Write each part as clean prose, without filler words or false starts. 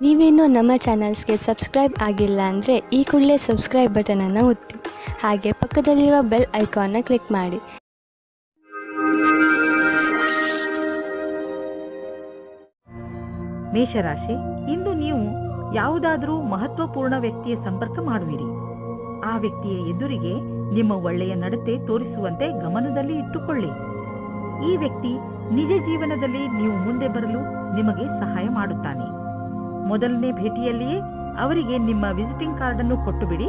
ನೀವೇನೂ ನಮ್ಮ ಚಾನಲ್ಸ್ಗೆ ಸಬ್ಸ್ಕ್ರೈಬ್ ಆಗಿಲ್ಲ ಅಂದರೆ ಈ ಕೂಡಲೇ ಸಬ್ಸ್ಕ್ರೈಬ್ ಬಟನನ್ನು ಒತ್ತಿ ಹಾಗೆ ಪಕ್ಕದಲ್ಲಿರೋ ಬೆಲ್ ಐಕಾನ್ನ ಕ್ಲಿಕ್ ಮಾಡಿ. ಮೇಷರಾಶಿ, ಇಂದು ನೀವು ಯಾವುದಾದರೂ ಮಹತ್ವಪೂರ್ಣ ವ್ಯಕ್ತಿಯ ಸಂಪರ್ಕ ಮಾಡುವಿರಿ. ಆ ವ್ಯಕ್ತಿಯ ಎದುರಿಗೆ ನಿಮ್ಮ ಒಳ್ಳೆಯ ನಡತೆ ತೋರಿಸುವಂತೆ ಗಮನದಲ್ಲಿ ಇಟ್ಟುಕೊಳ್ಳಿ. ಈ ವ್ಯಕ್ತಿ ನಿಜ ಜೀವನದಲ್ಲಿ ನೀವು ಮುಂದೆ ಬರಲು ನಿಮಗೆ ಸಹಾಯ ಮಾಡುತ್ತಾನೆ. ಮೊದಲನೇ ಭೇಟಿಯಲ್ಲಿಯೇ ಅವರಿಗೆ ನಿಮ್ಮ ವಿಸಿಟಿಂಗ್ ಕಾರ್ಡ್ ಅನ್ನು ಕೊಟ್ಟು ಬಿಡಿ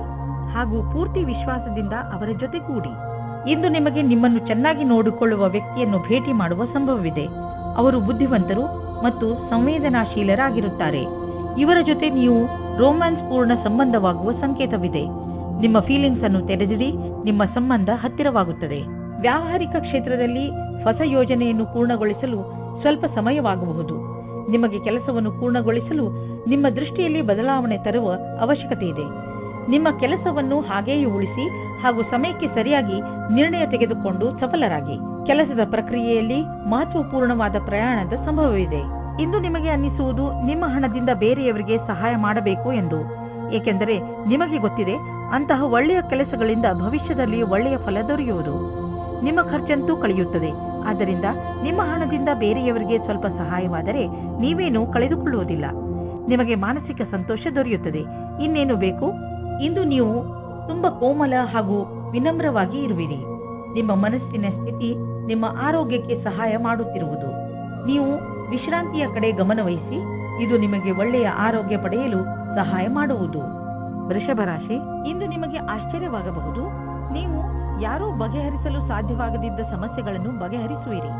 ಹಾಗೂ ಪೂರ್ತಿ ವಿಶ್ವಾಸದಿಂದ ಅವರ ಜೊತೆಗೂಡಿ. ಇಂದು ನಿಮಗೆ ನಿಮ್ಮನ್ನು ಚೆನ್ನಾಗಿ ನೋಡಿಕೊಳ್ಳುವ ವ್ಯಕ್ತಿಯನ್ನು ಭೇಟಿ ಮಾಡುವ ಸಂಭವವಿದೆ. ಅವರು ಬುದ್ಧಿವಂತರು ಮತ್ತು ಸಂವೇದನಾಶೀಲರಾಗಿರುತ್ತಾರೆ. ಇವರ ಜೊತೆ ನೀವು ರೋಮ್ಯಾನ್ಸ್ ಪೂರ್ಣ ಸಂಬಂಧವಾಗುವ ಸಂಕೇತವಿದೆ. ನಿಮ್ಮ ಫೀಲಿಂಗ್ಸ್ ಅನ್ನು ತೆರೆದಿಡಿ, ನಿಮ್ಮ ಸಂಬಂಧ ಹತ್ತಿರವಾಗುತ್ತದೆ. ವ್ಯಾವಹಾರಿಕ ಕ್ಷೇತ್ರದಲ್ಲಿ ಹೊಸ ಯೋಜನೆಯನ್ನು ಪೂರ್ಣಗೊಳಿಸಲು ಸ್ವಲ್ಪ ಸಮಯವಾಗಬಹುದು. ನಿಮಗೆ ಕೆಲಸವನ್ನು ಪೂರ್ಣಗೊಳಿಸಲು ನಿಮ್ಮ ದೃಷ್ಟಿಯಲ್ಲಿ ಬದಲಾವಣೆ ತರುವ ಅವಶ್ಯಕತೆ ಇದೆ. ನಿಮ್ಮ ಕೆಲಸವನ್ನು ಹಾಗೆಯೇ ಉಳಿಸಿ ಹಾಗೂ ಸಮಯಕ್ಕೆ ಸರಿಯಾಗಿ ನಿರ್ಣಯ ತೆಗೆದುಕೊಂಡು ಸಫಲರಾಗಿ. ಕೆಲಸದ ಪ್ರಕ್ರಿಯೆಯಲ್ಲಿ ಮಹತ್ವಪೂರ್ಣವಾದ ಪ್ರಯಾಣದ ಸಂಭವವಿದೆ. ಇಂದು ನಿಮಗೆ ಅನ್ನಿಸುವುದು ನಿಮ್ಮ ಹಣದಿಂದ ಬೇರೆಯವರಿಗೆ ಸಹಾಯ ಮಾಡಬೇಕು ಎಂದು, ಏಕೆಂದರೆ ನಿಮಗೆ ಗೊತ್ತಿದೆ ಅಂತಹ ಒಳ್ಳೆಯ ಕೆಲಸಗಳಿಂದ ಭವಿಷ್ಯದಲ್ಲಿ ಒಳ್ಳೆಯ ಫಲ ದೊರೆಯುವುದು. ನಿಮ್ಮ ಖರ್ಚಂತೂ ಕಳೆಯುತ್ತದೆ. ಆದ್ದರಿಂದ ನಿಮ್ಮ ಹಣದಿಂದ ಬೇರೆಯವರಿಗೆ ಸ್ವಲ್ಪ ಸಹಾಯವಾದರೆ ನೀವೇನು ಕಳೆದುಕೊಳ್ಳುವುದಿಲ್ಲ. ನಿಮಗೆ ಮಾನಸಿಕ ಸಂತೋಷ ದೊರೆಯುತ್ತದೆ. ಇನ್ನೇನು ಬೇಕು? ಇಂದು ನೀವು ತುಂಬಾ ಕೋಮಲ ಹಾಗೂ ವಿನಮ್ರವಾಗಿ ಇರುವಿರಿ. ನಿಮ್ಮ ಮನಸ್ಸಿನ ಸ್ಥಿತಿ ನಿಮ್ಮ ಆರೋಗ್ಯಕ್ಕೆ ಸಹಾಯ ಮಾಡುತ್ತಿರುವುದು. ನೀವು ವಿಶ್ರಾಂತಿಯ ಕಡೆ ಗಮನವಹಿಸಿ, ಇದು ನಿಮಗೆ ಒಳ್ಳೆಯ ಆರೋಗ್ಯ ಪಡೆಯಲು ಸಹಾಯ ಮಾಡುವುದು. ವೃಷಭ ರಾಶಿ, ಇಂದು ನಿಮಗೆ ಆಶ್ಚರ್ಯವಾಗಬಹುದು. ನೀವು ಯಾರೂ ಬಗೆಹರಿಸಲು ಸಾಧ್ಯವಾಗದಿದ್ದ ಸಮಸ್ಯೆಗಳನ್ನು ಬಗೆಹರಿಸುವಿರಿ.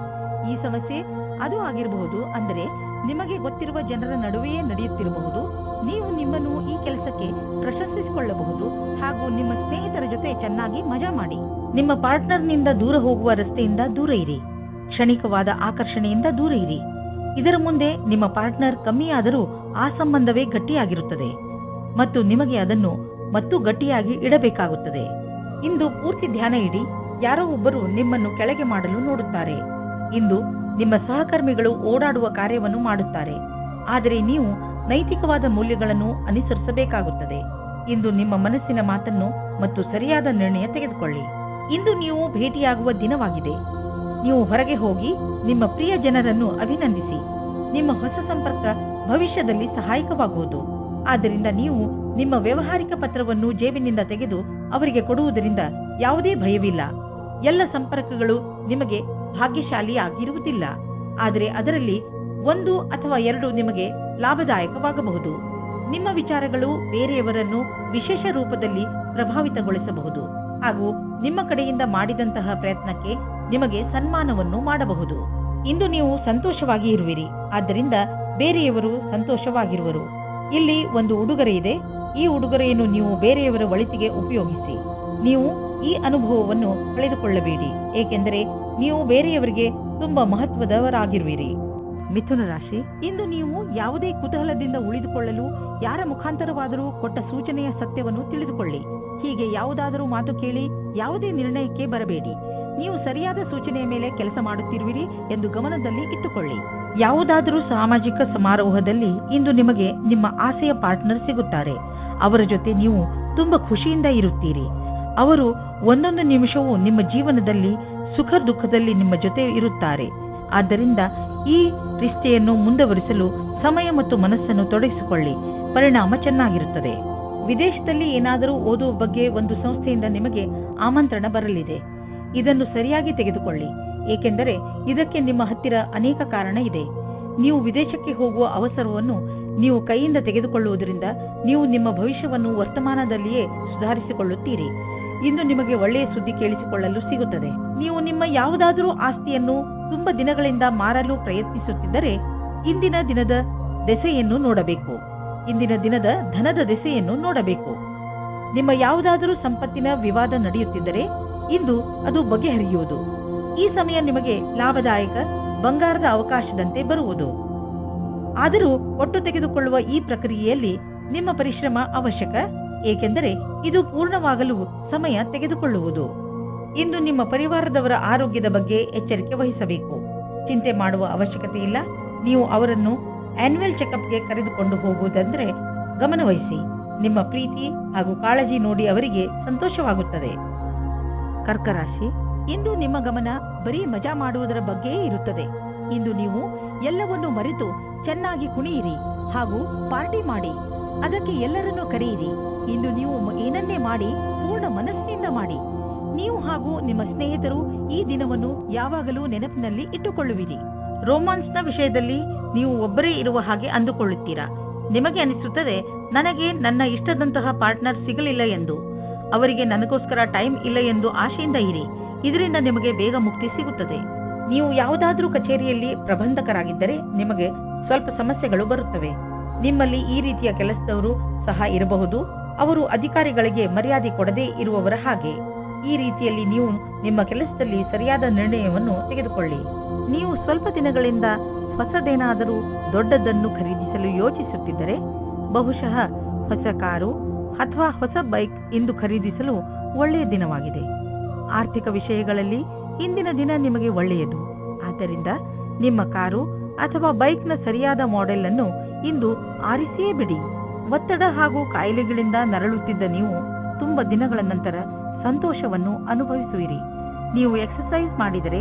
ಈ ಸಮಸ್ಯೆ ಅದು ಆಗಿರಬಹುದು, ಅಂದರೆ ನಿಮಗೆ ಗೊತ್ತಿರುವ ಜನರ ನಡುವೆಯೇ ನಡೆಯುತ್ತಿರಬಹುದು. ನೀವು ನಿಮ್ಮನ್ನು ಈ ಕೆಲಸಕ್ಕೆ ಪ್ರಶಂಸಿಸಿಕೊಳ್ಳಬಹುದು ಹಾಗೂ ನಿಮ್ಮ ಸ್ನೇಹಿತರ ಜೊತೆ ಚೆನ್ನಾಗಿ ಮಜಾ ಮಾಡಿ. ನಿಮ್ಮ ಪಾರ್ಟ್ನರ್ನಿಂದ ದೂರ ಹೋಗುವ ರಸ್ತೆಯಿಂದ ದೂರ ಇರಿ. ಕ್ಷಣಿಕವಾದ ಆಕರ್ಷಣೆಯಿಂದ ದೂರ ಇರಿ. ಇದರ ಮುಂದೆ ನಿಮ್ಮ ಪಾರ್ಟ್ನರ್ ಕಮ್ಮಿಯಾದರೂ ಆ ಸಂಬಂಧವೇ ಗಟ್ಟಿಯಾಗಿರುತ್ತದೆ ಮತ್ತು ನಿಮಗೆ ಅದನ್ನು ಮತ್ತು ಗಟ್ಟಿಯಾಗಿ ಇಡಬೇಕಾಗುತ್ತದೆ. ಇಂದು ಪೂರ್ತಿ ಧ್ಯಾನ ಇಡಿ. ಯಾರೋ ಒಬ್ಬರು ನಿಮ್ಮನ್ನು ಕೆಳಗೆ ಮಾಡಲು ನೋಡುತ್ತಾರೆ. ಇಂದು ನಿಮ್ಮ ಸಹಕರ್ಮಿಗಳು ಓಡಾಡುವ ಕಾರ್ಯವನ್ನು ಮಾಡುತ್ತಾರೆ, ಆದರೆ ನೀವು ನೈತಿಕವಾದ ಮೌಲ್ಯಗಳನ್ನು ಅನುಸರಿಸಬೇಕಾಗುತ್ತದೆ. ಇಂದು ನಿಮ್ಮ ಮನಸ್ಸಿನ ಮಾತನ್ನು ಮತ್ತು ಸರಿಯಾದ ನಿರ್ಣಯ ತೆಗೆದುಕೊಳ್ಳಿ. ಇಂದು ನೀವು ಭೇಟಿಯಾಗುವ ದಿನವಾಗಿದೆ. ನೀವು ಹೊರಗೆ ಹೋಗಿ ನಿಮ್ಮ ಪ್ರಿಯ ಜನರನ್ನು ಅಭಿನಂದಿಸಿ. ನಿಮ್ಮ ಹೊಸ ಸಂಪರ್ಕ ಭವಿಷ್ಯದಲ್ಲಿ ಸಹಾಯಕವಾಗುವುದು. ಆದ್ದರಿಂದ ನೀವು ನಿಮ್ಮ ವ್ಯಾವಹಾರಿಕ ಪತ್ರವನ್ನು ಜೇಬಿನಿಂದ ತೆಗೆದು ಅವರಿಗೆ ಕೊಡುವುದರಿಂದ ಯಾವುದೇ ಭಯವಿಲ್ಲ. ಎಲ್ಲ ಸಂಪರ್ಕಗಳು ನಿಮಗೆ ಭಾಗ್ಯಶಾಲಿಯಾಗಿರುವುದಿಲ್ಲ, ಆದರೆ ಅದರಲ್ಲಿ 1 ಅಥವಾ 2 ನಿಮಗೆ ಲಾಭದಾಯಕವಾಗಬಹುದು. ನಿಮ್ಮ ವಿಚಾರಗಳು ಬೇರೆಯವರನ್ನು ವಿಶೇಷ ರೂಪದಲ್ಲಿ ಪ್ರಭಾವಿತಗೊಳಿಸಬಹುದು ಹಾಗೂ ನಿಮ್ಮ ಕಡೆಯಿಂದ ಮಾಡಿದಂತಹ ಪ್ರಯತ್ನಕ್ಕೆ ನಿಮಗೆ ಸನ್ಮಾನವನ್ನು ಮಾಡಬಹುದು. ಇಂದು ನೀವು ಸಂತೋಷವಾಗಿ ಇರುವಿರಿ, ಆದ್ದರಿಂದ ಬೇರೆಯವರು ಸಂತೋಷವಾಗಿರುವರು. ಇಲ್ಲಿ ಒಂದು ಉಡುಗೊರೆ ಇದೆ. ಈ ಉಡುಗೊರೆಯನ್ನು ನೀವು ಬೇರೆಯವರ ಒಳಿತಿಗೆ ಉಪಯೋಗಿಸಿ. ನೀವು ಈ ಅನುಭವವನ್ನು ಕಳೆದುಕೊಳ್ಳಬೇಡಿ, ಏಕೆಂದರೆ ನೀವು ಬೇರೆಯವರಿಗೆ ತುಂಬಾ ಮಹತ್ವದವರಾಗಿರುವಿರಿ. ಮಿಥುನ ರಾಶಿ, ಇಂದು ನೀವು ಯಾವುದೇ ಕುತೂಹಲದಿಂದ ಉಳಿದುಕೊಳ್ಳಲು ಯಾರ ಮುಖಾಂತರವಾದರೂ ಕೊಟ್ಟ ಸೂಚನೆಯ ಸತ್ಯವನ್ನು ತಿಳಿದುಕೊಳ್ಳಿ. ಹೀಗೆ ಯಾವುದಾದರೂ ಮಾತು ಕೇಳಿ ಯಾವುದೇ ನಿರ್ಣಯಕ್ಕೆ ಬರಬೇಡಿ. ನೀವು ಸರಿಯಾದ ಸೂಚನೆಯ ಮೇಲೆ ಕೆಲಸ ಮಾಡುತ್ತಿರುವಿರಿ ಎಂದು ಗಮನದಲ್ಲಿ ಇಟ್ಟುಕೊಳ್ಳಿ. ಯಾವುದಾದರೂ ಸಾಮಾಜಿಕ ಸಮಾರೋಹದಲ್ಲಿ ಇಂದು ನಿಮಗೆ ನಿಮ್ಮ ಆಸೆಯ ಪಾರ್ಟ್ನರ್ ಸಿಗುತ್ತಾರೆ. ಅವರ ಜೊತೆ ನೀವು ತುಂಬಾ ಖುಷಿಯಿಂದ ಇರುತ್ತೀರಿ. ಅವರು ಒಂದೊಂದು ನಿಮಿಷವೂ ನಿಮ್ಮ ಜೀವನದಲ್ಲಿ ಸುಖ ದುಃಖದಲ್ಲಿ ನಿಮ್ಮ ಜೊತೆ ಇರುತ್ತಾರೆ. ಆದ್ದರಿಂದ ಈ ರಿಶ್ತೆಯನ್ನು ಮುಂದುವರಿಸಲು ಸಮಯ ಮತ್ತು ಮನಸ್ಸನ್ನು ತೊಡಗಿಸಿಕೊಳ್ಳಿ. ಪರಿಣಾಮ ಚೆನ್ನಾಗಿರುತ್ತದೆ. ವಿದೇಶದಲ್ಲಿ ಏನಾದರೂ ಓದುವ ಬಗ್ಗೆ ಒಂದು ಸಂಸ್ಥೆಯಿಂದ ನಿಮಗೆ ಆಮಂತ್ರಣ ಬರಲಿದೆ. ಇದನ್ನು ಸರಿಯಾಗಿ ತೆಗೆದುಕೊಳ್ಳಿ, ಏಕೆಂದರೆ ಇದಕ್ಕೆ ನಿಮ್ಮ ಹತ್ತಿರ ಅನೇಕ ಕಾರಣ ಇದೆ. ನೀವು ವಿದೇಶಕ್ಕೆ ಹೋಗುವ ಅವಸರವನ್ನು ನೀವು ಕೈಯಿಂದ ತೆಗೆದುಕೊಳ್ಳುವುದರಿಂದ ನೀವು ನಿಮ್ಮ ಭವಿಷ್ಯವನ್ನು ವರ್ತಮಾನದಲ್ಲಿಯೇ ಸುಧಾರಿಸಿಕೊಳ್ಳುತ್ತೀರಿ. ಇಂದು ನಿಮಗೆ ಒಳ್ಳೆಯ ಸುದ್ದಿ ಕೇಳಿಸಿಕೊಳ್ಳಲು ಸಿಗುತ್ತದೆ. ನೀವು ನಿಮ್ಮ ಯಾವುದಾದರೂ ಆಸ್ತಿಯನ್ನು ತುಂಬಾ ದಿನಗಳಿಂದ ಮಾರಲು ಪ್ರಯತ್ನಿಸುತ್ತಿದ್ದರೆ ಇಂದಿನ ದಿನದ ದೆಸೆಯನ್ನು ನೋಡಬೇಕು. ಇಂದಿನ ದಿನದ ಧನದ ದೆಸೆಯನ್ನು ನೋಡಬೇಕು. ನಿಮ್ಮ ಯಾವುದಾದರೂ ಸಂಪತ್ತಿನ ವಿವಾದ ನಡೆಯುತ್ತಿದ್ದರೆ ಇಂದು ಅದು ಬಗೆಹರಿಯುವುದು. ಈ ಸಮಯ ನಿಮಗೆ ಲಾಭದಾಯಕ ಬಂಗಾರದ ಅವಕಾಶದಂತೆ ಬರುವುದು. ಆದರೂ ಒಟ್ಟು ತೆಗೆದುಕೊಳ್ಳುವ ಈ ಪ್ರಕ್ರಿಯೆಯಲ್ಲಿ ನಿಮ್ಮ ಪರಿಶ್ರಮ ಅವಶ್ಯಕ, ಏಕೆಂದರೆ ಇದು ಪೂರ್ಣವಾಗಲು ಸಮಯ ತೆಗೆದುಕೊಳ್ಳುವುದು. ಇಂದು ನಿಮ್ಮ ಪರಿವಾರದವರ ಆರೋಗ್ಯದ ಬಗ್ಗೆ ಎಚ್ಚರಿಕೆ ವಹಿಸಬೇಕು. ಚಿಂತೆ ಮಾಡುವ ಅವಶ್ಯಕತೆ ಇಲ್ಲ. ನೀವು ಅವರನ್ನು ಆನ್ಯುವಲ್ ಚೆಕಪ್ಗೆ ಕರೆದುಕೊಂಡು ಹೋಗುವುದಂದ್ರೆ ಗಮನವಹಿಸಿ. ನಿಮ್ಮ ಪ್ರೀತಿ ಹಾಗೂ ಕಾಳಜಿ ನೋಡಿ ಅವರಿಗೆ ಸಂತೋಷವಾಗುತ್ತದೆ. ಕರ್ಕ ರಾಶಿ, ಇಂದು ನಿಮ್ಮ ಗಮನ ಬರೀ ಮಜಾ ಮಾಡುವುದರ ಬಗ್ಗೆಯೇ ಇರುತ್ತದೆ. ಇಂದು ನೀವು ಎಲ್ಲವನ್ನು ಮರೆತು ಚೆನ್ನಾಗಿ ಕುಣಿಯಿರಿ ಹಾಗೂ ಪಾರ್ಟಿ ಮಾಡಿ. ಅದಕ್ಕೆ ಎಲ್ಲರನ್ನೂ ಕರೆಯಿರಿ. ಇಂದು ನೀವು ಏನನ್ನೇ ಮಾಡಿ ಪೂರ್ಣ ಮನಸ್ಸಿನಿಂದ ಮಾಡಿ. ನೀವು ಹಾಗೂ ನಿಮ್ಮ ಸ್ನೇಹಿತರು ಈ ದಿನವನ್ನು ಯಾವಾಗಲೂ ನೆನಪಿನಲ್ಲಿ ಇಟ್ಟುಕೊಳ್ಳುವಿರಿ. ರೋಮಾನ್ಸ್ನ ವಿಷಯದಲ್ಲಿ ನೀವು ಒಬ್ಬರೇ ಇರುವ ಹಾಗೆ ಅಂದುಕೊಳ್ಳುತ್ತೀರಾ. ನಿಮಗೆ ಅನಿಸುತ್ತದೆ, ನನಗೆ ನನ್ನ ಇಷ್ಟದಂತಹ ಪಾರ್ಟ್ನರ್ ಸಿಗಲಿಲ್ಲ ಎಂದು. ಅವರಿಗೆ ನನಗೋಸ್ಕರ ಟೈಮ್ ಇಲ್ಲ ಎಂದು ಆಶೆಯಿಂದ ಇರಿ. ಇದರಿಂದ ನಿಮಗೆ ಬೇಗ ಮುಕ್ತಿ ಸಿಗುತ್ತದೆ. ನೀವು ಯಾವುದಾದ್ರೂ ಕಚೇರಿಯಲ್ಲಿ ಪ್ರಬಂಧಕರಾಗಿದ್ದರೆ ನಿಮಗೆ ಸ್ವಲ್ಪ ಸಮಸ್ಯೆಗಳು ಬರುತ್ತವೆ. ನಿಮ್ಮಲ್ಲಿ ಈ ರೀತಿಯ ಕೆಲಸದವರು ಸಹ ಇರಬಹುದು. ಅವರು ಅಧಿಕಾರಿಗಳಿಗೆ ಮರ್ಯಾದೆ ಕೊಡದೇ ಇರುವವರ ಹಾಗೆ. ಈ ರೀತಿಯಲ್ಲಿ ನೀವು ನಿಮ್ಮ ಕೆಲಸದಲ್ಲಿ ಸರಿಯಾದ ನಿರ್ಣಯವನ್ನು ತೆಗೆದುಕೊಳ್ಳಿ. ನೀವು ಸ್ವಲ್ಪ ದಿನಗಳಿಂದ ಹೊಸದೇನಾದರೂ ದೊಡ್ಡದನ್ನು ಖರೀದಿಸಲು ಯೋಚಿಸುತ್ತಿದ್ದರೆ ಬಹುಶಃ ಹೊಸ ಕಾರು ಅಥವಾ ಹೊಸ ಬೈಕ್ ಇಂದು ಖರೀದಿಸಲು ಒಳ್ಳೆಯ ದಿನವಾಗಿದೆ. ಆರ್ಥಿಕ ವಿಷಯಗಳಲ್ಲಿ ಇಂದಿನ ದಿನ ನಿಮಗೆ ಒಳ್ಳೆಯದು. ಆದ್ದರಿಂದ ನಿಮ್ಮ ಕಾರು ಅಥವಾ ಬೈಕ್ನ ಸರಿಯಾದ ಮಾಡೆಲ್ ಅನ್ನು ಇಂದು ಆರಿಸಿಯೇ ಬಿಡಿ. ಒತ್ತಡ ಹಾಗೂ ಕಾಯಿಲೆಗಳಿಂದ ನರಳುತ್ತಿದ್ದ ನೀವು ತುಂಬ ದಿನಗಳ ನಂತರ ಸಂತೋಷವನ್ನು ಅನುಭವಿಸುವಿರಿ. ನೀವು ಎಕ್ಸರ್ಸೈಸ್ ಮಾಡಿದರೆ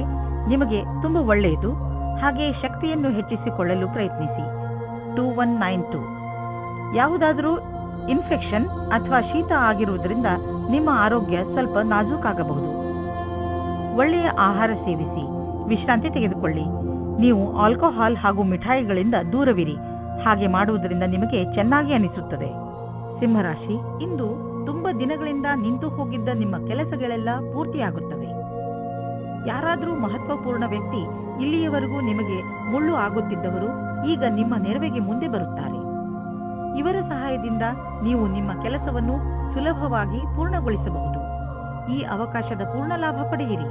ನಿಮಗೆ ತುಂಬ ಒಳ್ಳೆಯದು. ಹಾಗೆ ಶಕ್ತಿಯನ್ನು ಹೆಚ್ಚಿಸಿಕೊಳ್ಳಲು ಪ್ರಯತ್ನಿಸಿ. 2192 ಯಾವುದಾದರೂ ಇನ್ಫೆಕ್ಷನ್ ಅಥವಾ ಶೀತ ಆಗಿರುವುದರಿಂದ ನಿಮ್ಮ ಆರೋಗ್ಯ ಸ್ವಲ್ಪ ನಾಜೂಕಾಗಬಹುದು. ಒಳ್ಳೆಯ ಆಹಾರ ಸೇವಿಸಿ, ವಿಶ್ರಾಂತಿ ತೆಗೆದುಕೊಳ್ಳಿ. ನೀವು ಆಲ್ಕೋಹಾಲ್ ಹಾಗೂ ಮಿಠಾಯಿಗಳಿಂದ ದೂರವಿರಿ. ಹಾಗೆ ಮಾಡುವುದರಿಂದ ನಿಮಗೆ ಚೆನ್ನಾಗಿ ಅನಿಸುತ್ತದೆ. ಸಿಂಹರಾಶಿ, ಇಂದು ತುಂಬ ದಿನಗಳಿಂದ ನಿಂತು ಹೋಗಿದ್ದ ನಿಮ್ಮ ಕೆಲಸಗಳೆಲ್ಲ ಪೂರ್ತಿಯಾಗುತ್ತವೆ. ಯಾರಾದರೂ ಮಹತ್ವಪೂರ್ಣ ವ್ಯಕ್ತಿ, ಇಲ್ಲಿಯವರೆಗೂ ನಿಮಗೆ ಮುಳ್ಳು ಆಗುತ್ತಿದ್ದವರು ಈಗ ನಿಮ್ಮ ನೆರವಿಗೆ ಮುಂದೆ ಬರುತ್ತಾರೆ. ಇವರ ಸಹಾಯದಿಂದ ನೀವು ನಿಮ್ಮ ಕೆಲಸವನ್ನು ಸುಲಭವಾಗಿ ಪೂರ್ಣಗೊಳಿಸಬಹುದು. ಈ ಅವಕಾಶದ ಪೂರ್ಣ ಲಾಭ ಪಡೆಯಿರಿ.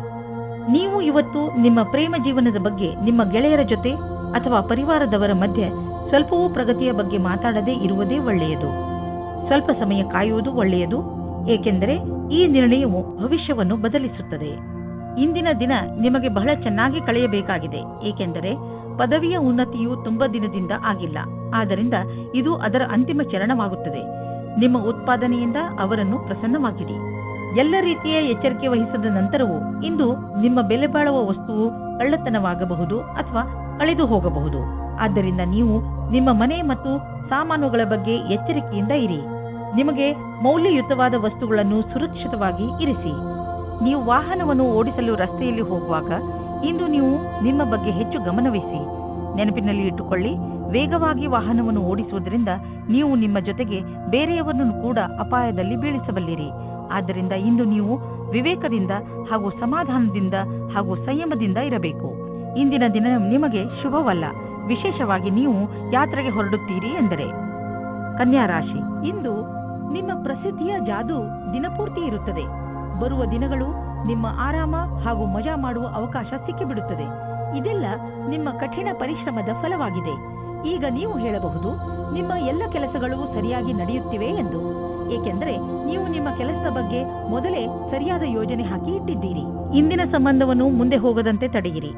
ನೀವು ಇವತ್ತು ನಿಮ್ಮ ಪ್ರೇಮ ಜೀವನದ ಬಗ್ಗೆ ನಿಮ್ಮ ಗೆಳೆಯರ ಜೊತೆ ಅಥವಾ ಪರಿವಾರದವರ ಮಧ್ಯೆ ಸ್ವಲ್ಪವೂ ಪ್ರಗತಿಯ ಬಗ್ಗೆ ಮಾತಾಡದೇ ಇರುವುದೇ ಒಳ್ಳೆಯದು. ಸ್ವಲ್ಪ ಸಮಯ ಕಾಯುವುದು ಒಳ್ಳೆಯದು, ಏಕೆಂದರೆ ಈ ನಿರ್ಣಯವು ಭವಿಷ್ಯವನ್ನು ಬದಲಿಸುತ್ತದೆ. ಇಂದಿನ ದಿನ ನಿಮಗೆ ಬಹಳ ಚೆನ್ನಾಗಿ ಕಳೆಯಬೇಕಾಗಿದೆ, ಏಕೆಂದರೆ ಪದವಿಯ ಉನ್ನತಿಯು ತುಂಬ ದಿನದಿಂದ ಆಗಿಲ್ಲ. ಆದ್ದರಿಂದ ಇದು ಅದರ ಅಂತಿಮ ಚರಣವಾಗುತ್ತದೆ. ನಿಮ್ಮ ಉತ್ಪಾದನೆಯಿಂದ ಅವರನ್ನು ಪ್ರಸನ್ನವಾಗಿಡಿ. ಎಲ್ಲ ರೀತಿಯ ಎಚ್ಚರಿಕೆ ವಹಿಸಿದ ನಂತರವೂ ಇಂದು ನಿಮ್ಮ ಬೆಲೆ ಬಾಳುವ ವಸ್ತುವು ಕಳ್ಳತನವಾಗಬಹುದು ಅಥವಾ ಕಳೆದು ಹೋಗಬಹುದು. ಆದ್ದರಿಂದ ನೀವು ನಿಮ್ಮ ಮನೆ ಮತ್ತು ಸಾಮಾನುಗಳ ಬಗ್ಗೆ ಎಚ್ಚರಿಕೆಯಿಂದ ಇರಿ. ನಿಮಗೆ ಮೌಲ್ಯಯುತವಾದ ವಸ್ತುಗಳನ್ನು ಸುರಕ್ಷಿತವಾಗಿ ಇರಿಸಿ. ನೀವು ವಾಹನವನ್ನು ಓಡಿಸಲು ರಸ್ತೆಯಲ್ಲಿ ಹೋಗುವಾಗ ಇಂದು ನೀವು ನಿಮ್ಮ ಬಗ್ಗೆ ಹೆಚ್ಚು ಗಮನವಹಿಸಿ. ನೆನಪಿನಲ್ಲಿ ಇಟ್ಟುಕೊಳ್ಳಿ, ವೇಗವಾಗಿ ವಾಹನವನ್ನು ಓಡಿಸುವುದರಿಂದ ನೀವು ನಿಮ್ಮ ಜೊತೆಗೆ ಬೇರೆಯವರನ್ನು ಕೂಡ ಅಪಾಯದಲ್ಲಿ ಬೀಳಿಸಬಲ್ಲಿರಿ. ಆದ್ದರಿಂದ ಇಂದು ನೀವು ವಿವೇಕದಿಂದ ಹಾಗೂ ಸಮಾಧಾನದಿಂದ ಹಾಗೂ ಸಂಯಮದಿಂದ ಇರಬೇಕು. ಇಂದಿನ ದಿನ ನಿಮಗೆ ಶುಭವಲ್ಲ, ವಿಶೇಷವಾಗಿ ನೀವು ಯಾತ್ರೆಗೆ ಹೊರಡುತ್ತೀರಿ ಎಂದರೆ. ಕನ್ಯಾ ರಾಶಿ, ಇಂದು ನಿಮ್ಮ ಪ್ರಸಿದ್ಧಿಯ ಜಾದು ದಿನಪೂರ್ತಿ ಇರುತ್ತದೆ. ಬರುವ ದಿನಗಳು ನಿಮ್ಮ ಆರಾಮ ಹಾಗೂ ಮಜಾ ಮಾಡುವ ಅವಕಾಶ ಸಿಕ್ಕಿಬಿಡುತ್ತದೆ. ಇದೆಲ್ಲ ನಿಮ್ಮ ಕಠಿಣ ಪರಿಶ್ರಮದ ಫಲವಾಗಿದೆ. ಈಗ ನೀವು ಹೇಳಬಹುದು, ನಿಮ್ಮ ಎಲ್ಲ ಕೆಲಸಗಳು ಸರಿಯಾಗಿ ನಡೆಯುತ್ತಿವೆ ಎಂದು. ಏಕೆಂದರೆ ನೀವು ನಿಮ್ಮ ಕೆಲಸದ ಬಗ್ಗೆ ಮೊದಲೇ ಸರಿಯಾದ ಯೋಜನೆ ಹಾಕಿ ಇಟ್ಟಿದ್ದೀರಿ. ಇಂದಿನ ಸಂಬಂಧವನ್ನು ಮುಂದೆ ಹೋಗದಂತೆ ತಡೆಯಿರಿ.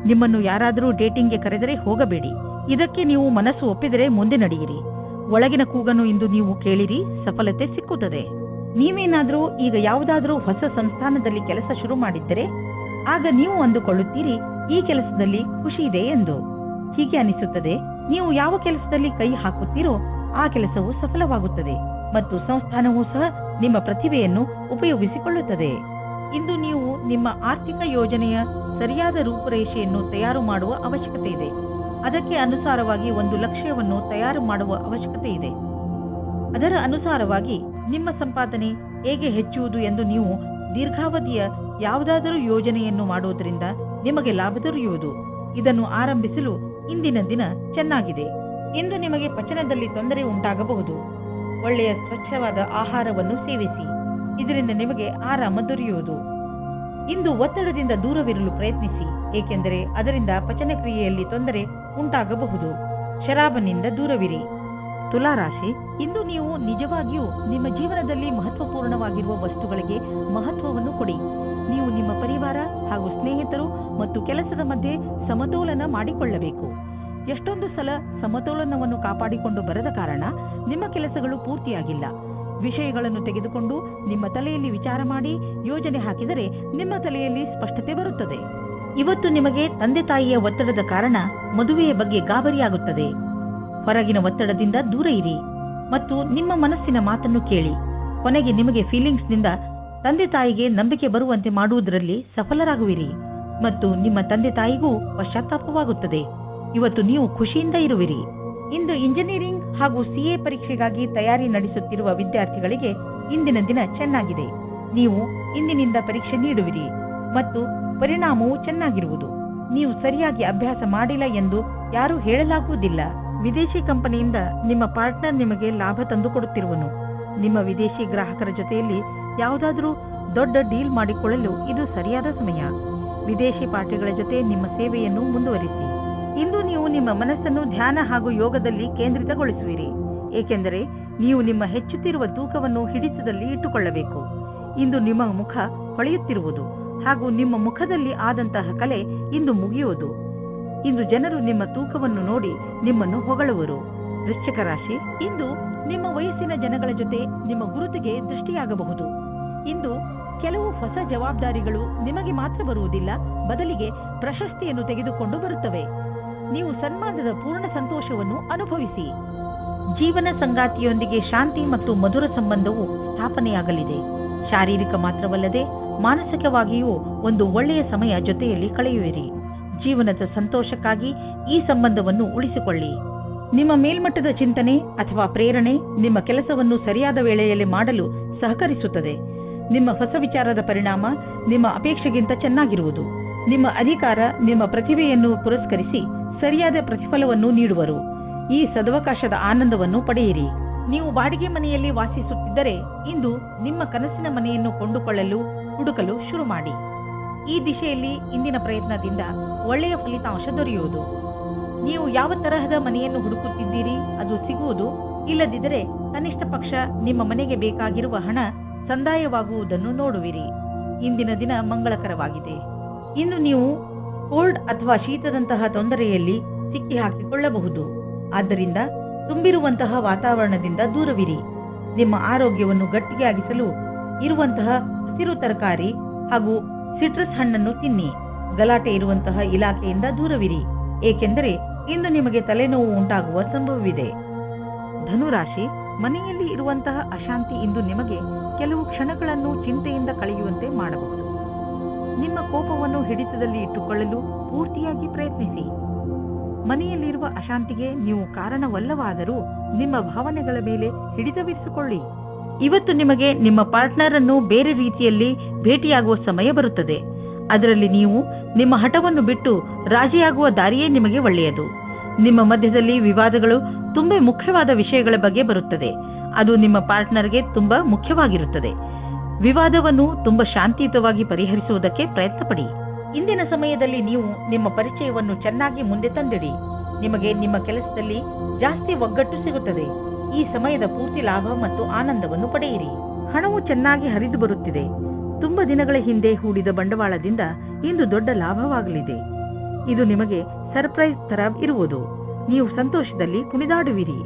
ನಿಮ್ಮನ್ನು ಯಾರಾದರೂ ಡೇಟಿಂಗ್ಗೆ ಕರೆದರೆ ಹೋಗಬೇಡಿ. ಇದಕ್ಕೆ ನೀವು ಮನಸ್ಸು ಒಪ್ಪಿದರೆ ಮುಂದೆ ನಡೆಯಿರಿ. ಒಳಗಿನ ಕೂಗನ್ನು ಇಂದು ನೀವು ಕೇಳಿರಿ, ಸಫಲತೆ ಸಿಕ್ಕುತ್ತದೆ. ನೀವೇನಾದರೂ ಈಗ ಯಾವುದಾದರೂ ಹೊಸ ಸಂಸ್ಥಾನದಲ್ಲಿ ಕೆಲಸ ಶುರು ಮಾಡಿದ್ದರೆ ಆಗ ನೀವು ಅಂದುಕೊಳ್ಳುತ್ತೀರಿ, ಈ ಕೆಲಸದಲ್ಲಿ ಖುಷಿ ಇದೆ ಎಂದು. ಹೀಗೆ ಅನಿಸುತ್ತದೆ. ನೀವು ಯಾವ ಕೆಲಸದಲ್ಲಿ ಕೈ ಹಾಕುತ್ತೀರೋ ಆ ಕೆಲಸವು ಸಫಲವಾಗುತ್ತದೆ ಮತ್ತು ಸಂಸ್ಥಾನವೂ ಸಹ ನಿಮ್ಮ ಪ್ರತಿಭೆಯನ್ನು ಉಪಯೋಗಿಸಿಕೊಳ್ಳುತ್ತದೆ. ಇಂದು ನೀವು ನಿಮ್ಮ ಆರ್ಥಿಕ ಯೋಜನೆಯ ಸರಿಯಾದ ರೂಪುರೇಷೆಯನ್ನು ತಯಾರು ಮಾಡುವ ಅವಶ್ಯಕತೆ ಇದೆ. ಅದಕ್ಕೆ ಅನುಸಾರವಾಗಿ ಒಂದು ಲಕ್ಷ್ಯವನ್ನು ತಯಾರು ಮಾಡುವ ಅವಶ್ಯಕತೆ ಇದೆ. ಅದರ ಅನುಸಾರವಾಗಿ ನಿಮ್ಮ ಸಂಪಾದನೆ ಹೇಗೆ ಹೆಚ್ಚುವುದು ಎಂದು ನೀವು ದೀರ್ಘಾವಧಿಯ ಯಾವುದಾದರೂ ಯೋಜನೆಯನ್ನು ಮಾಡುವುದರಿಂದ ನಿಮಗೆ ಲಾಭ ದೊರೆಯುವುದು. ಇದನ್ನು ಆರಂಭಿಸಲು ಇಂದಿನ ದಿನ ಚೆನ್ನಾಗಿದೆ. ಇಂದು ನಿಮಗೆ ಪಚನದಲ್ಲಿ ತೊಂದರೆ ಉಂಟಾಗಬಹುದು. ಒಳ್ಳೆಯ ಸ್ವಚ್ಛವಾದ ಆಹಾರವನ್ನು ಸೇವಿಸಿ, ಇದರಿಂದ ನಿಮಗೆ ಆರಾಮ ದೊರೆಯುವುದು. ಇಂದು ಒತ್ತಡದಿಂದ ದೂರವಿರಲು ಪ್ರಯತ್ನಿಸಿ, ಏಕೆಂದರೆ ಅದರಿಂದ ಪಚನ ಕ್ರಿಯೆಯಲ್ಲಿ ತೊಂದರೆ ಉಂಟಾಗಬಹುದು. ಶರಾಬನಿಂದ ದೂರವಿರಿ. ತುಲಾರಾಶಿ, ಇಂದು ನೀವು ನಿಜವಾಗಿಯೂ ನಿಮ್ಮ ಜೀವನದಲ್ಲಿ ಮಹತ್ವಪೂರ್ಣವಾಗಿರುವ ವಸ್ತುಗಳಿಗೆ ಮಹತ್ವವನ್ನು ಕೊಡಿ. ನೀವು ನಿಮ್ಮ ಪರಿವಾರ ಹಾಗೂ ಸ್ನೇಹಿತರು ಮತ್ತು ಕೆಲಸದ ಮಧ್ಯೆ ಸಮತೋಲನ ಮಾಡಿಕೊಳ್ಳಬೇಕು. ಎಷ್ಟೊಂದು ಸಲ ಸಮತೋಲನವನ್ನು ಕಾಪಾಡಿಕೊಂಡು ಬರದ ಕಾರಣ ನಿಮ್ಮ ಕೆಲಸಗಳು ಪೂರ್ತಿಯಾಗಿಲ್ಲ. ವಿಷಯಗಳನ್ನು ತೆಗೆದುಕೊಂಡು ನಿಮ್ಮ ತಲೆಯಲ್ಲಿ ವಿಚಾರ ಮಾಡಿ ಯೋಜನೆ ಹಾಕಿದರೆ ನಿಮ್ಮ ತಲೆಯಲ್ಲಿ ಸ್ಪಷ್ಟತೆ ಬರುತ್ತದೆ. ಇವತ್ತು ನಿಮಗೆ ತಂದೆ ತಾಯಿಯ ಒತ್ತಡದ ಕಾರಣ ಮದುವೆಯ ಬಗ್ಗೆ ಗಾಬರಿಯಾಗುತ್ತದೆ. ಹೊರಗಿನ ಒತ್ತಡದಿಂದ ದೂರ ಇರಿ ಮತ್ತು ನಿಮ್ಮ ಮನಸ್ಸಿನ ಮಾತನ್ನು ಕೇಳಿ. ಕೊನೆಗೆ ನಿಮಗೆ ಫೀಲಿಂಗ್ಸ್ನಿಂದ ತಂದೆ ತಾಯಿಗೆ ನಂಬಿಕೆ ಬರುವಂತೆ ಮಾಡುವುದರಲ್ಲಿ ಸಫಲರಾಗುವಿರಿ ಮತ್ತು ನಿಮ್ಮ ತಂದೆ ತಾಯಿಗೂ ಪಶ್ಚಾತ್ತಾಪವಾಗುತ್ತದೆ. ಇವತ್ತು ನೀವು ಖುಷಿಯಿಂದ ಇರುವಿರಿ. ಇಂದು ಇಂಜಿನಿಯರಿಂಗ್ ಹಾಗೂ CA ಪರೀಕ್ಷೆಗಾಗಿ ತಯಾರಿ ನಡೆಸುತ್ತಿರುವ ವಿದ್ಯಾರ್ಥಿಗಳಿಗೆ ಇಂದಿನ ದಿನ ಚೆನ್ನಾಗಿದೆ. ನೀವು ಇಂದಿನಿಂದ ಪರೀಕ್ಷೆ ನೀಡುವಿರಿ ಮತ್ತು ಪರಿಣಾಮವು ಚೆನ್ನಾಗಿರುವುದು. ನೀವು ಸರಿಯಾಗಿ ಅಭ್ಯಾಸ ಮಾಡಿಲ್ಲ ಎಂದು ಯಾರೂ ಹೇಳಲಾಗುವುದಿಲ್ಲ. ವಿದೇಶಿ ಕಂಪನಿಯಿಂದ ನಿಮ್ಮ ಪಾರ್ಟ್ನರ್ ನಿಮಗೆ ಲಾಭ ತಂದುಕೊಡುತ್ತಿರುವನು. ನಿಮ್ಮ ವಿದೇಶಿ ಗ್ರಾಹಕರ ಜೊತೆಯಲ್ಲಿ ಯಾವುದಾದರೂ ದೊಡ್ಡ ಡೀಲ್ ಮಾಡಿಕೊಳ್ಳಲು ಇದು ಸರಿಯಾದ ಸಮಯ. ವಿದೇಶಿ ಪಾರ್ಟಿಗಳ ಜೊತೆ ನಿಮ್ಮ ಸೇವೆಯನ್ನು ಮುಂದುವರಿಸಿ. ಇಂದು ನೀವು ನಿಮ್ಮ ಮನಸ್ಸನ್ನು ಧ್ಯಾನ ಹಾಗೂ ಯೋಗದಲ್ಲಿ ಕೇಂದ್ರಿತಗೊಳಿಸುವಿರಿ, ಏಕೆಂದರೆ ನೀವು ನಿಮ್ಮ ಹೆಚ್ಚುತ್ತಿರುವ ತೂಕವನ್ನು ಹಿಡಿತದಲ್ಲಿ ಇಟ್ಟುಕೊಳ್ಳಬೇಕು. ಇಂದು ನಿಮ್ಮ ಮುಖ ಹೊಳೆಯುತ್ತಿರುವುದು ಹಾಗೂ ನಿಮ್ಮ ಮುಖದಲ್ಲಿ ಆದಂತಹ ಕಲೆ ಇಂದು ಮುಗಿಯುವುದು. ಇಂದು ಜನರು ನಿಮ್ಮ ತೂಕವನ್ನು ನೋಡಿ ನಿಮ್ಮನ್ನು ಹೊಗಳುವರು. ವೃಶ್ಚಿಕ ರಾಶಿ, ಇಂದು ನಿಮ್ಮ ವಯಸ್ಸಿನ ಜನಗಳ ಜೊತೆ ನಿಮ್ಮ ಗುರುತಿಗೆ ದೃಷ್ಟಿಯಾಗಬಹುದು. ಇಂದು ಕೆಲವು ಹೊಸ ಜವಾಬ್ದಾರಿಗಳು ನಿಮಗೆ ಮಾತ್ರ ಬರುವುದಿಲ್ಲ, ಬದಲಿಗೆ ಪ್ರಶಸ್ತಿಯನ್ನು ತೆಗೆದುಕೊಂಡು ಬರುತ್ತವೆ. ನೀವು ಸನ್ಮಾನದ ಪೂರ್ಣ ಸಂತೋಷವನ್ನು ಅನುಭವಿಸಿ. ಜೀವನ ಸಂಗಾತಿಯೊಂದಿಗೆ ಶಾಂತಿ ಮತ್ತು ಮಧುರ ಸಂಬಂಧವು ಸ್ಥಾಪನೆಯಾಗಲಿದೆ. ಶಾರೀರಿಕ ಮಾತ್ರವಲ್ಲದೆ ಮಾನಸಿಕವಾಗಿಯೂ ಒಂದು ಒಳ್ಳೆಯ ಸಮಯ ಜೊತೆಯಲ್ಲಿ ಕಳೆಯುವಿರಿ. ಜೀವನದ ಸಂತೋಷಕ್ಕಾಗಿ ಈ ಸಂಬಂಧವನ್ನು ಉಳಿಸಿಕೊಳ್ಳಿ. ನಿಮ್ಮ ಮೇಲ್ಮಟ್ಟದ ಚಿಂತನೆ ಅಥವಾ ಪ್ರೇರಣೆ ನಿಮ್ಮ ಕೆಲಸವನ್ನು ಸರಿಯಾದ ವೇಳೆಯಲ್ಲಿ ಮಾಡಲು ಸಹಕರಿಸುತ್ತದೆ. ನಿಮ್ಮ ಹೊಸ ವಿಚಾರದ ಪರಿಣಾಮ ನಿಮ್ಮ ಅಪೇಕ್ಷೆಗಿಂತ ಚೆನ್ನಾಗಿರುವುದು. ನಿಮ್ಮ ಅಧಿಕಾರ ನಿಮ್ಮ ಪ್ರತಿಭೆಯನ್ನು ಪುರಸ್ಕರಿಸಿ ಸರಿಯಾದ ಪ್ರತಿಫಲವನ್ನು ನೀಡುವರು. ಈ ಸದವಕಾಶದ ಆನಂದವನ್ನು ಪಡೆಯಿರಿ. ನೀವು ಬಾಡಿಗೆ ಮನೆಯಲ್ಲಿ ವಾಸಿಸುತ್ತಿದ್ದರೆ ಇಂದು ನಿಮ್ಮ ಕನಸಿನ ಮನೆಯನ್ನು ಕೊಂಡುಕೊಳ್ಳಲು ಹುಡುಕಲು ಶುರು ಮಾಡಿ. ಈ ದಿಶೆಯಲ್ಲಿ ಇಂದಿನ ಪ್ರಯತ್ನದಿಂದ ಒಳ್ಳೆಯ ಫಲಿತಾಂಶ ದೊರೆಯುವುದು. ನೀವು ಯಾವ ತರಹದ ಮನೆಯನ್ನು ಹುಡುಕುತ್ತಿದ್ದೀರಿ ಅದು ಸಿಗುವುದು. ಇಲ್ಲದಿದ್ದರೆ ಕನಿಷ್ಠ ಪಕ್ಷ ನಿಮ್ಮ ಮನೆಗೆ ಬೇಕಾಗಿರುವ ಹಣ ಸಂದಾಯವಾಗುವುದನ್ನು ನೋಡುವಿರಿ. ಇಂದಿನ ದಿನ ಮಂಗಳಕರವಾಗಿದೆ. ಇನ್ನು ನೀವು ಕೋಲ್ಡ್ ಅಥವಾ ಶೀತದಂತಹ ತೊಂದರೆಯಲ್ಲಿ ಸಿಕ್ಕಿ ಹಾಕಿಕೊಳ್ಳಬಹುದು. ಆದ್ದರಿಂದ ತುಂಬಿರುವಂತಹ ವಾತಾವರಣದಿಂದ ದೂರವಿರಿ. ನಿಮ್ಮ ಆರೋಗ್ಯವನ್ನು ಗಟ್ಟಿಯಾಗಿಸಲು ಇರುವಂತಹ ಹಸಿರು ತರಕಾರಿ ಹಾಗೂ ಸಿಟ್ರಸ್ ಹಣ್ಣನ್ನು ತಿನ್ನಿ. ಗಲಾಟೆ ಇರುವಂತಹ ಇಲಾಖೆಯಿಂದ ದೂರವಿರಿ, ಏಕೆಂದರೆ ಇಂದು ನಿಮಗೆ ತಲೆನೋವು ಉಂಟಾಗುವ ಸಂಭವವಿದೆ. ಧನುರಾಶಿ, ಮನೆಯಲ್ಲಿ ಇರುವಂತಹ ಅಶಾಂತಿ ಇಂದು ನಿಮಗೆ ಕೆಲವು ಕ್ಷಣಗಳನ್ನು ಚಿಂತೆಯಿಂದ ಕಳೆಯುವಂತೆ ಮಾಡಬಹುದು. ನಿಮ್ಮ ಕೋಪವನ್ನು ಹಿಡಿತದಲ್ಲಿ ಇಟ್ಟುಕೊಳ್ಳಲು ಪೂರ್ತಿಯಾಗಿ ಪ್ರಯತ್ನಿಸಿ. ಮನೆಯಲ್ಲಿರುವ ಅಶಾಂತಿಗೆ ನೀವು ಕಾರಣವಲ್ಲವಾದರೂ ನಿಮ್ಮ ಭಾವನೆಗಳ ಮೇಲೆ ಹಿಡಿತವಿರಿಸಿಕೊಳ್ಳಿ. ಇವತ್ತು ನಿಮಗೆ ನಿಮ್ಮ ಪಾರ್ಟ್ನರ್ ಅನ್ನು ಬೇರೆ ರೀತಿಯಲ್ಲಿ ಭೇಟಿಯಾಗುವ ಸಮಯ ಬರುತ್ತದೆ. ಅದರಲ್ಲಿ ನೀವು ನಿಮ್ಮ ಹಠವನ್ನು ಬಿಟ್ಟು ರಾಜಿಯಾಗುವ ದಾರಿಯೇ ನಿಮಗೆ ಒಳ್ಳೆಯದು. ನಿಮ್ಮ ಮಧ್ಯದಲ್ಲಿ ವಿವಾದಗಳು ತುಂಬಾ ಮುಖ್ಯವಾದ ವಿಷಯಗಳ ಬಗ್ಗೆ ಬರುತ್ತದೆ. ಅದು ನಿಮ್ಮ ಪಾರ್ಟ್ನರ್ಗೆ ತುಂಬಾ ಮುಖ್ಯವಾಗಿರುತ್ತದೆ. ವಿವಾದವನ್ನು ತುಂಬಾ ಶಾಂತಿಯುತವಾಗಿ ಪರಿಹರಿಸುವುದಕ್ಕೆ ಪ್ರಯತ್ನಪಡಿ. ಇಂದಿನ ಸಮಯದಲ್ಲಿ ನೀವು ನಿಮ್ಮ ಪರಿಚಯವನ್ನು ಚೆನ್ನಾಗಿ ಮುಂದೆ ತಂದಿಡಿ. ನಿಮಗೆ ನಿಮ್ಮ ಕೆಲಸದಲ್ಲಿ ಜಾಸ್ತಿ ಒಗ್ಗಟ್ಟು ಸಿಗುತ್ತದೆ. ಈ ಸಮಯದ ಪೂರ್ತಿ ಲಾಭ ಮತ್ತು ಆನಂದವನ್ನು ಪಡೆಯಿರಿ. ಹಣವು ಚೆನ್ನಾಗಿ ಹರಿದು ಬರುತ್ತಿದೆ. ತುಂಬಾ ದಿನಗಳ ಹಿಂದೆ ಹೂಡಿದ ಬಂಡವಾಳದಿಂದ ಇಂದು ದೊಡ್ಡ ಲಾಭವಾಗಲಿದೆ. ಇದು ನಿಮಗೆ ಸರ್ಪ್ರೈಸ್ ತರ ಇರುವುದು. ನೀವು ಸಂತೋಷದಲ್ಲಿ ಕುಣಿದಾಡುವಿರಿ.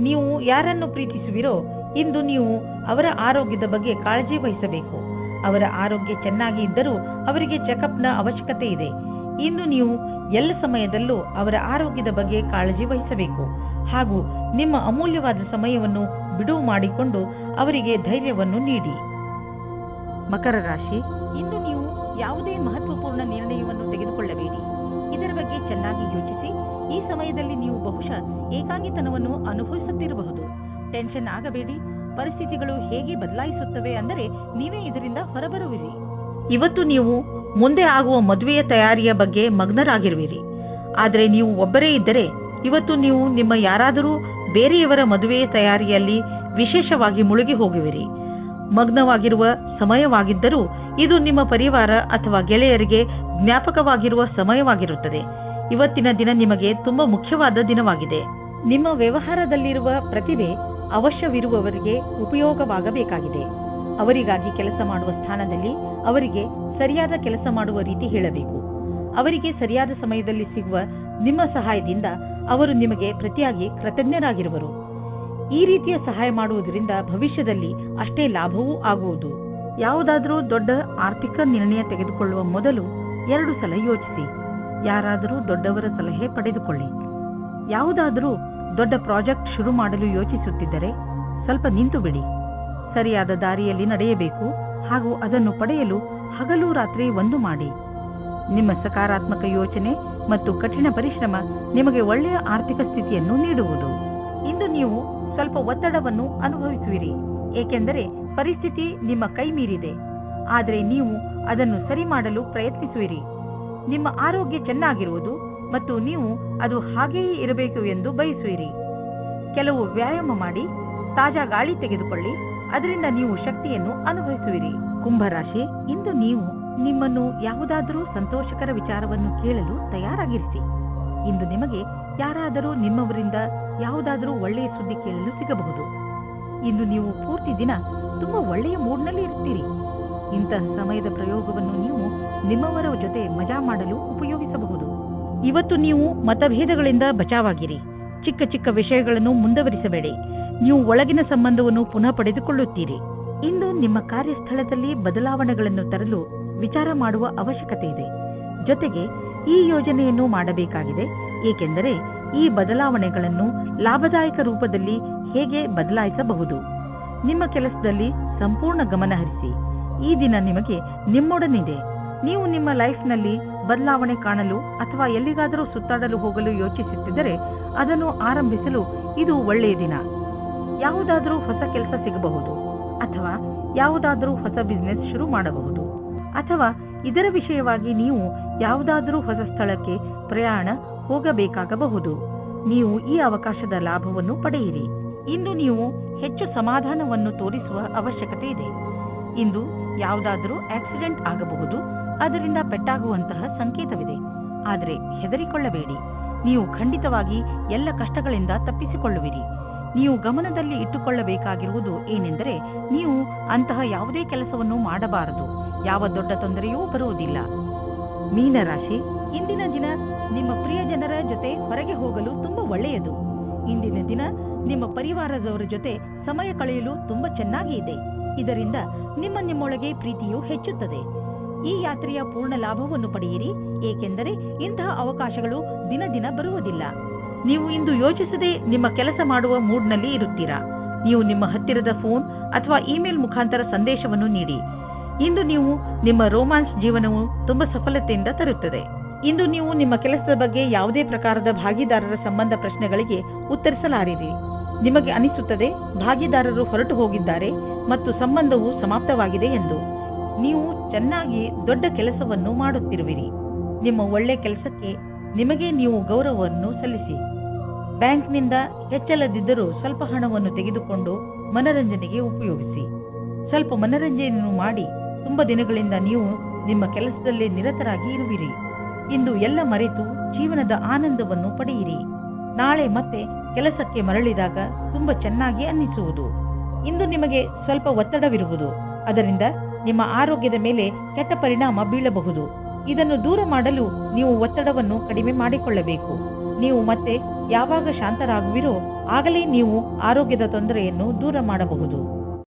ನೀವು ಯಾರನ್ನು ಪ್ರೀತಿಸುವಿರೋ ಇಂದು ನೀವು ಅವರ ಆರೋಗ್ಯದ ಬಗ್ಗೆ ಕಾಳಜಿ ವಹಿಸಬೇಕು. ಅವರ ಆರೋಗ್ಯ ಚೆನ್ನಾಗಿ ಇದ್ದರೂ ಅವರಿಗೆ ಚೆಕಪ್ನ ಅವಶ್ಯಕತೆ ಇದೆ. ಇಂದು ನೀವು ಎಲ್ಲ ಸಮಯದಲ್ಲೂ ಅವರ ಆರೋಗ್ಯದ ಬಗ್ಗೆ ಕಾಳಜಿ ವಹಿಸಬೇಕು ಹಾಗೂ ನಿಮ್ಮ ಅಮೂಲ್ಯವಾದ ಸಮಯವನ್ನು ಬಿಡುವು ಮಾಡಿಕೊಂಡು ಅವರಿಗೆ ಧೈರ್ಯವನ್ನು ನೀಡಿ. ಮಕರ ರಾಶಿ, ಇಂದು ನೀವು ಯಾವುದೇ ಮಹತ್ವಪೂರ್ಣ ನಿರ್ಣಯವನ್ನು ತೆಗೆದುಕೊಳ್ಳಬೇಡಿ. ಇದರ ಬಗ್ಗೆ ಚೆನ್ನಾಗಿ ಯೋಚಿಸಿ. ಈ ಸಮಯದಲ್ಲಿ ನೀವು ಬಹುಶಃ ಏಕಾಂಗಿತನವನ್ನು ಅನುಭವಿಸುತ್ತಿರಬಹುದು. ಟೆನ್ಷನ್ ಆಗಬೇಡಿ. ಪರಿಸ್ಥಿತಿಗಳು ಹೇಗೆ ಬದಲಾಯಿಸುತ್ತವೆ ಅಂದರೆ ನೀವೇ ಇದರಿಂದ ಹೊರಬರುವಿರಿ. ಇವತ್ತು ನೀವು ಮುಂದೆ ಆಗುವ ಮದುವೆಯ ತಯಾರಿಯ ಬಗ್ಗೆ ಮಗ್ನರಾಗಿರುವಿರಿ. ಆದರೆ ನೀವು ಒಬ್ಬರೇ ಇದ್ದರೆ ಇವತ್ತು ನೀವು ನಿಮ್ಮ ಯಾರಾದರೂ ಬೇರೆಯವರ ಮದುವೆಯ ತಯಾರಿಯಲ್ಲಿ ವಿಶೇಷವಾಗಿ ಮುಳುಗಿ ಹೋಗುವಿರಿ. ಮಗ್ನವಾಗಿರುವ ಸಮಯವಾಗಿದ್ದರೂ ಇದು ನಿಮ್ಮ ಪರಿವಾರ ಅಥವಾ ಗೆಳೆಯರಿಗೆ ಜ್ಞಾಪಕವಾಗಿರುವ ಸಮಯವಾಗಿರುತ್ತದೆ. ಇವತ್ತಿನ ದಿನ ನಿಮಗೆ ತುಂಬಾ ಮುಖ್ಯವಾದ ದಿನವಾಗಿದೆ. ನಿಮ್ಮ ವ್ಯವಹಾರದಲ್ಲಿರುವ ಪ್ರತಿಭೆ ಅವಶ್ಯವಿರುವವರಿಗೆ ಉಪಯೋಗವಾಗಬೇಕಾಗಿದೆ. ಅವರಿಗಾಗಿ ಕೆಲಸ ಮಾಡುವ ಸ್ಥಾನದಲ್ಲಿ ಅವರಿಗೆ ಸರಿಯಾದ ಕೆಲಸ ಮಾಡುವ ರೀತಿ ಹೇಳಬೇಕು. ಅವರಿಗೆ ಸರಿಯಾದ ಸಮಯದಲ್ಲಿ ಸಿಗುವ ನಿಮ್ಮ ಸಹಾಯದಿಂದ ಅವರು ನಿಮಗೆ ಪ್ರತಿಯಾಗಿ ಕೃತಜ್ಞರಾಗಿರುವರು. ಈ ರೀತಿಯ ಸಹಾಯ ಮಾಡುವುದರಿಂದ ಭವಿಷ್ಯದಲ್ಲಿ ಅಷ್ಟೇ ಲಾಭವೂ ಆಗುವುದು. ಯಾವುದಾದರೂ ದೊಡ್ಡ ಆರ್ಥಿಕ ನಿರ್ಣಯ ತೆಗೆದುಕೊಳ್ಳುವ ಮೊದಲು 2 ಸಲ ಯೋಚಿಸಿ. ಯಾರಾದರೂ ದೊಡ್ಡವರ ಸಲಹೆ ಪಡೆದುಕೊಳ್ಳಿ. ಯಾವುದಾದರೂ ದೊಡ್ಡ ಪ್ರಾಜೆಕ್ಟ್ ಶುರು ಮಾಡಲು ಯೋಚಿಸುತ್ತಿದ್ದರೆ ಸ್ವಲ್ಪ ನಿಂತು ಬಿಡಿ. ಸರಿಯಾದ ದಾರಿಯಲ್ಲಿ ನಡೆಯಬೇಕು ಹಾಗೂ ಅದನ್ನು ಪಡೆಯಲು ಹಗಲು ರಾತ್ರಿ ಒಂದು ಮಾಡಿ. ನಿಮ್ಮ ಸಕಾರಾತ್ಮಕ ಯೋಚನೆ ಮತ್ತು ಕಠಿಣ ಪರಿಶ್ರಮ ನಿಮಗೆ ಒಳ್ಳೆಯ ಆರ್ಥಿಕ ಸ್ಥಿತಿಯನ್ನು ನೀಡುವುದು. ಇಂದು ನೀವು ಸ್ವಲ್ಪ ಒತ್ತಡವನ್ನು ಅನುಭವಿಸುವಿರಿ, ಏಕೆಂದರೆ ಪರಿಸ್ಥಿತಿ ನಿಮ್ಮ ಕೈ ಮೀರಿದೆ. ಆದರೆ ನೀವು ಅದನ್ನು ಸರಿ ಮಾಡಲು ಪ್ರಯತ್ನಿಸುವಿರಿ. ನಿಮ್ಮ ಆರೋಗ್ಯ ಚೆನ್ನಾಗಿರುವುದು ಮತ್ತು ನೀವು ಅದು ಹಾಗೆಯೇ ಇರಬೇಕು ಎಂದು ಬಯಸುವಿರಿ. ಕೆಲವು ವ್ಯಾಯಾಮ ಮಾಡಿ, ತಾಜಾ ಗಾಳಿ ತೆಗೆದುಕೊಳ್ಳಿ, ಅದರಿಂದ ನೀವು ಶಕ್ತಿಯನ್ನು ಅನುಭವಿಸುವಿರಿ. ಕುಂಭರಾಶಿ, ಇಂದು ನೀವು ನಿಮ್ಮನ್ನು ಯಾವುದಾದರೂ ಸಂತೋಷಕರ ವಿಚಾರವನ್ನು ಕೇಳಲು ತಯಾರಾಗಿರಿಸಿ. ಇಂದು ನಿಮಗೆ ಯಾರಾದರೂ ನಿಮ್ಮವರಿಂದ ಯಾವುದಾದರೂ ಒಳ್ಳೆಯ ಸುದ್ದಿ ಕೇಳಲು ಸಿಗಬಹುದು. ಇಂದು ನೀವು ಪೂರ್ತಿ ದಿನ ತುಂಬಾ ಒಳ್ಳೆಯ ಮೂಡ್ನಲ್ಲಿ ಇರುತ್ತೀರಿ. ಇಂತಹ ಸಮಯದ ಪ್ರಯೋಗವನ್ನು ನೀವು ನಿಮ್ಮವರ ಜೊತೆ ಮಜಾ ಮಾಡಲು ಉಪಯೋಗಿಸಬಹುದು. ಇವತ್ತು ನೀವು ಮತಭೇದಗಳಿಂದ ಬಚಾವಾಗಿರಿ. ಚಿಕ್ಕ ಚಿಕ್ಕ ವಿಷಯಗಳನ್ನು ಮುಂದುವರಿಸಬೇಡಿ. ನೀವು ಒಳಗಿನ ಸಂಬಂಧವನ್ನು ಪುನಃ ಪಡೆದುಕೊಳ್ಳುತ್ತೀರಿ. ಇಂದು ನಿಮ್ಮ ಕಾರ್ಯಸ್ಥಳದಲ್ಲಿ ಬದಲಾವಣೆಗಳನ್ನು ತರಲು ವಿಚಾರ ಮಾಡುವ ಅವಶ್ಯಕತೆ ಇದೆ. ಜೊತೆಗೆ ಈ ಯೋಜನೆಯನ್ನು ಮಾಡಬೇಕಾಗಿದೆ, ಏಕೆಂದರೆ ಈ ಬದಲಾವಣೆಗಳನ್ನು ಲಾಭದಾಯಕ ರೂಪದಲ್ಲಿ ಹೇಗೆ ಬದಲಾಯಿಸಬಹುದು. ನಿಮ್ಮ ಕೆಲಸದಲ್ಲಿ ಸಂಪೂರ್ಣ ಗಮನ ಹರಿಸಿ. ಈ ದಿನ ನಿಮಗೆ ನಿಮ್ಮೊಡನಿದೆ. ನೀವು ನಿಮ್ಮ ಲೈಫ್ನಲ್ಲಿ ಬದಲಾವಣೆ ಕಾಣಲು ಅಥವಾ ಎಲ್ಲಿಗಾದರೂ ಸುತ್ತಾಡಲು ಹೋಗಲು ಯೋಚಿಸುತ್ತಿದ್ದರೆ ಅದನ್ನು ಆರಂಭಿಸಲು ಇದು ಒಳ್ಳೆಯ ದಿನ. ಯಾವುದಾದರೂ ಹೊಸ ಕೆಲಸ ಸಿಗಬಹುದು, ಅಥವಾ ಯಾವುದಾದರೂ ಹೊಸ ಬಿಸಿನೆಸ್ ಶುರು ಮಾಡಬಹುದು, ಅಥವಾ ಇದರ ವಿಷಯವಾಗಿ ನೀವು ಯಾವುದಾದರೂ ಹೊಸ ಸ್ಥಳಕ್ಕೆ ಪ್ರಯಾಣ ಹೋಗಬೇಕಾಗಬಹುದು. ನೀವು ಈ ಅವಕಾಶದ ಲಾಭವನ್ನು ಪಡೆಯಿರಿ. ಇಂದು ನೀವು ಹೆಚ್ಚು ಸಮಾಧಾನವನ್ನು ತೋರಿಸುವ ಅವಶ್ಯಕತೆ ಇದೆ. ಇಂದು ಯಾವುದಾದರೂ ಆಕ್ಸಿಡೆಂಟ್ ಆಗಬಹುದು, ಅದರಿಂದ ಪೆಟ್ಟಾಗುವಂತಹ ಸಂಕೇತವಿದೆ. ಆದರೆ ಹೆದರಿಕೊಳ್ಳಬೇಡಿ, ನೀವು ಖಂಡಿತವಾಗಿ ಎಲ್ಲ ಕಷ್ಟಗಳಿಂದ ತಪ್ಪಿಸಿಕೊಳ್ಳುವಿರಿ. ನೀವು ಗಮನದಲ್ಲಿ ಇಟ್ಟುಕೊಳ್ಳಬೇಕಾಗಿರುವುದು ಏನೆಂದರೆ, ನೀವು ಅಂತಹ ಯಾವುದೇ ಕೆಲಸವನ್ನು ಮಾಡಬಾರದು. ಯಾವ ದೊಡ್ಡ ತೊಂದರೆಯೂ ಬರುವುದಿಲ್ಲ. ಮೀನರಾಶಿ, ಇಂದಿನ ದಿನ ನಿಮ್ಮ ಪ್ರಿಯ ಜನರ ಜೊತೆ ಹೊರಗೆ ಹೋಗಲು ತುಂಬಾ ಒಳ್ಳೆಯದು. ಇಂದಿನ ದಿನ ನಿಮ್ಮ ಪರಿವಾರದವರ ಜೊತೆ ಸಮಯ ಕಳೆಯಲು ತುಂಬಾ ಚೆನ್ನಾಗಿ ಇದೆ. ಇದರಿಂದ ನಿಮ್ಮೊಳಗೆ ಪ್ರೀತಿಯು ಹೆಚ್ಚುತ್ತದೆ. ಈ ಯಾತ್ರೆಯ ಪೂರ್ಣ ಲಾಭವನ್ನು ಪಡೆಯಿರಿ, ಏಕೆಂದರೆ ಇಂತಹ ಅವಕಾಶಗಳು ದಿನ ದಿನ ಬರುವುದಿಲ್ಲ. ನೀವು ಇಂದು ಯೋಚಿಸದೆ ನಿಮ್ಮ ಕೆಲಸ ಮಾಡುವ ಮೂಡ್ನಲ್ಲಿ ಇರುತ್ತೀರಾ. ನೀವು ನಿಮ್ಮ ಹತ್ತಿರದ ಫೋನ್ ಅಥವಾ ಇಮೇಲ್ ಮುಖಾಂತರ ಸಂದೇಶವನ್ನು ನೀಡಿ. ಇಂದು ನೀವು ನಿಮ್ಮ ರೋಮ್ಯಾನ್ಸ್ ಜೀವನವು ತುಂಬಾ ಸಫಲತೆಯಿಂದ ತರುತ್ತದೆ. ಇಂದು ನೀವು ನಿಮ್ಮ ಕೆಲಸದ ಬಗ್ಗೆ ಯಾವುದೇ ಪ್ರಕಾರದ ಭಾಗಿದಾರರ ಸಂಬಂಧ ಪ್ರಶ್ನೆಗಳಿಗೆ ಉತ್ತರಿಸಲಾರಿರಿ. ನಿಮಗೆ ಅನಿಸುತ್ತದೆ ಭಾಗಿದಾರರು ಹೊರಟು ಹೋಗಿದ್ದಾರೆ ಮತ್ತು ಸಂಬಂಧವು ಸಮಾಪ್ತವಾಗಿದೆ ಎಂದು. ನೀವು ಚೆನ್ನಾಗಿ ದೊಡ್ಡ ಕೆಲಸವನ್ನು ಮಾಡುತ್ತಿರುವಿರಿ. ನಿಮ್ಮ ಒಳ್ಳೆ ಕೆಲಸಕ್ಕೆ ನಿಮಗೆ ನೀವು ಗೌರವವನ್ನು ಸಲ್ಲಿಸಿ. ಬ್ಯಾಂಕ್ನಿಂದ ಹೆಚ್ಚಲದಿದ್ದರೂ ಸ್ವಲ್ಪ ಹಣವನ್ನು ತೆಗೆದುಕೊಂಡು ಮನರಂಜನೆಗೆ ಉಪಯೋಗಿಸಿ. ಸ್ವಲ್ಪ ಮನರಂಜನೆಯನ್ನು ಮಾಡಿ. ತುಂಬಾ ದಿನಗಳಿಂದ ನೀವು ನಿಮ್ಮ ಕೆಲಸದಲ್ಲೇ ನಿರತರಾಗಿ ಇರುವಿರಿ. ಇಂದು ಎಲ್ಲ ಮರೆತು ಜೀವನದ ಆನಂದವನ್ನು ಪಡೆಯಿರಿ. ನಾಳೆ ಮತ್ತೆ ಕೆಲಸಕ್ಕೆ ಮರಳಿದಾಗ ತುಂಬಾ ಚೆನ್ನಾಗಿ ಅನ್ನಿಸುವುದು. ಇಂದು ನಿಮಗೆ ಸ್ವಲ್ಪ ಒತ್ತಡವಿರುವುದು, ಅದರಿಂದ ನಿಮ್ಮ ಆರೋಗ್ಯದ ಮೇಲೆ ಕೆಟ್ಟ ಪರಿಣಾಮ ಬೀಳಬಹುದು. ಇದನ್ನು ದೂರ ಮಾಡಲು ನೀವು ಒತ್ತಡವನ್ನು ಕಡಿಮೆ ಮಾಡಿಕೊಳ್ಳಬೇಕು. ನೀವು ಮತ್ತೆ ಯಾವಾಗ ಶಾಂತರಾಗುವಿರೋ ಆಗಲೇ ನೀವು ಆರೋಗ್ಯದ ತೊಂದರೆಯನ್ನು ದೂರ ಮಾಡಬಹುದು.